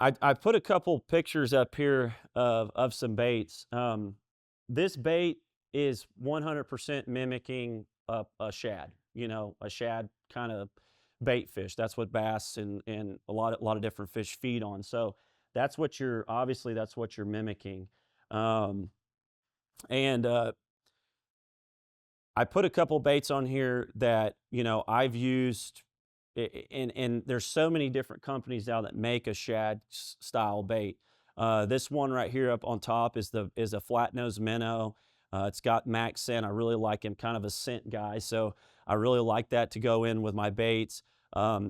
I put a couple pictures up here of some baits. This bait is 100% mimicking a shad, a shad kind of bait fish. That's what bass and a lot of different fish feed on. So that's what you're obviously that's what you're mimicking. Um, and I put a couple baits on here that I've used, and there's so many different companies now that make a shad style bait. This one right here up on top is a flat nose minnow. It's got max scent. I really like him, kind of a scent guy, so I really like that to go in with my baits.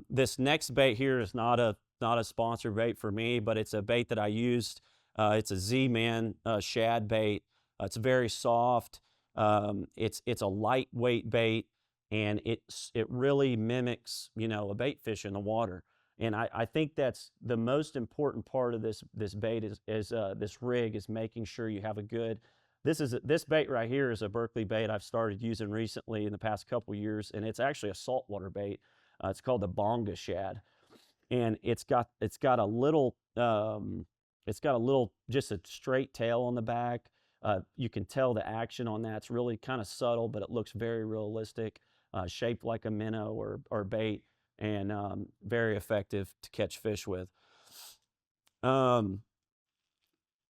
This next bait here is not a sponsored bait for me, but it's a bait that I used. It's a Z-Man shad bait. It's very soft. It's a lightweight bait, and it really mimics a bait fish in the water. And I think that's the most important part of this bait is this rig is making sure you have a good. This bait right here is a Berkeley bait I've started using recently in the past couple years, and it's actually a saltwater bait. It's called the bonga shad, and it's got a little just a straight tail on the back. You can tell the action on that's really kind of subtle, but it looks very realistic, shaped like a minnow or bait, and very effective to catch fish with.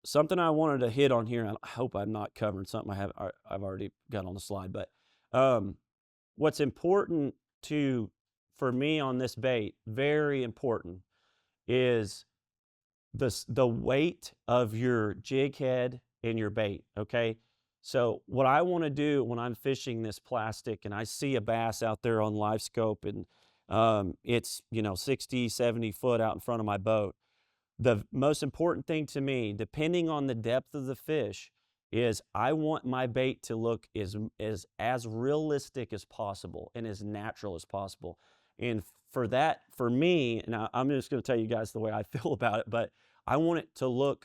Something I wanted to hit on here, I hope I'm not covering something I've already got on the slide, but what's important for me on this bait, very important, is the weight of your jig head and your bait, okay? So what I want to do when I'm fishing this plastic and I see a bass out there on live scope, and it's 60, 70 foot out in front of my boat, the most important thing to me, depending on the depth of the fish, is I want my bait to look as realistic as possible and as natural as possible. And for that, for me, and I'm just going to tell you guys the way I feel about it, but I want it to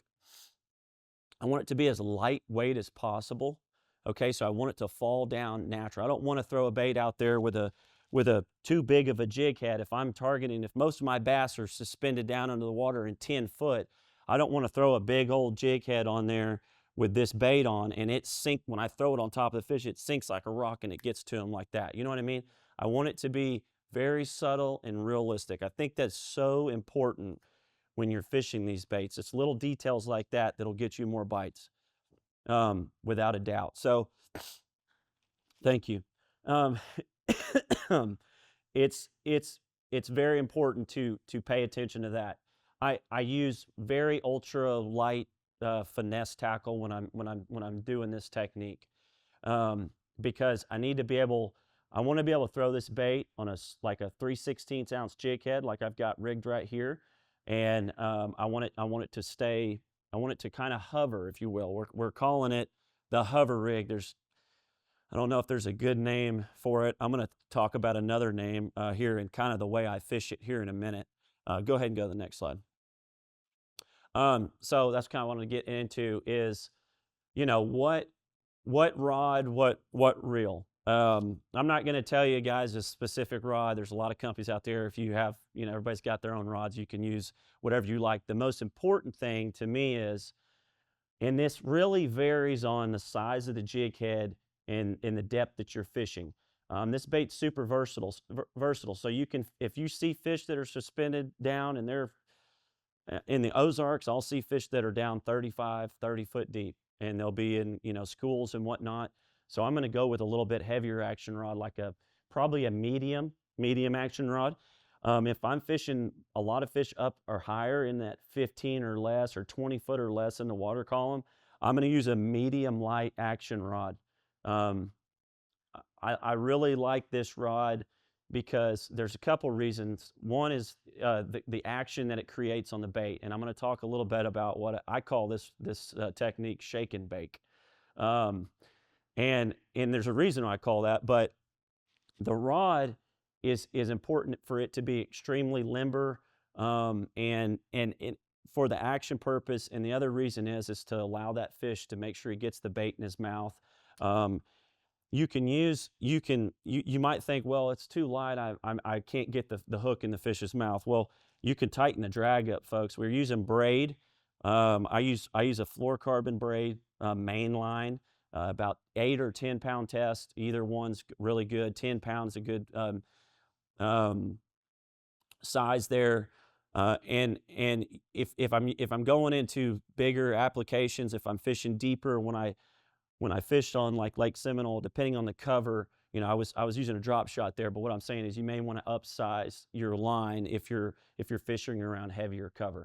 be as lightweight as possible. Okay, so I want it to fall down natural. I don't want to throw a bait out there with a too big of a jig head. If most of my bass are suspended down under the water in 10 foot, I don't want to throw a big old jig head on there with this bait on, and when I throw it on top of the fish, it sinks like a rock and it gets to them like that. You know what I mean? I want it to be very subtle and realistic. I think that's so important when you're fishing these baits. It's little details like that that'll get you more bites, without a doubt. So, thank you. Um, it's very important to pay attention to that. I use very ultra light finesse tackle when I'm doing this technique, because I want to be able to throw this bait on like a 3/16 ounce jig head like I've got rigged right here, and I want it to kind of hover, if you will. We're calling it the hover rig. I don't know if there's a good name for it. I'm going to talk about another name here and kind of the way I fish it here in a minute. Go ahead and go to the next slide. So that's kind of what I want to get into is, what rod, what reel. I'm not going to tell you guys a specific rod. There's a lot of companies out there. If you have, everybody's got their own rods. You can use whatever you like. The most important thing to me is, and this really varies on the size of the jig head and the depth that you're fishing. This bait's super versatile. So if you see fish that are suspended down and they're in the Ozarks, I'll see fish that are down 35, 30 foot deep, and they'll be in, schools and whatnot. So I'm going to go with a little bit heavier action rod, like probably a medium action rod. If I'm fishing a lot of fish up or higher in that 15 or less or 20 foot or less in the water column, I'm going to use a medium light action rod. I really like this rod because there's a couple reasons. One is the action that it creates on the bait, and I'm going to talk a little bit about what I call this technique, shake and bake. And there's a reason I call that, but the rod is important for it to be extremely limber, and for the action purpose. And the other reason is to allow that fish to make sure he gets the bait in his mouth. You might think, well, it's too light. I can't get the hook in the fish's mouth. Well, you can tighten the drag up, folks. We're using braid. I use a fluorocarbon braid, main line, about 8 or 10 pound test. Either one's really good. 10 pounds a good um, size there. And if I'm going into bigger applications, if I'm fishing deeper, when I fished on like Lake Seminole, depending on the cover, you know, I was using a drop shot there. But what I'm saying is, you may want to upsize your line if you're fishing around heavier cover.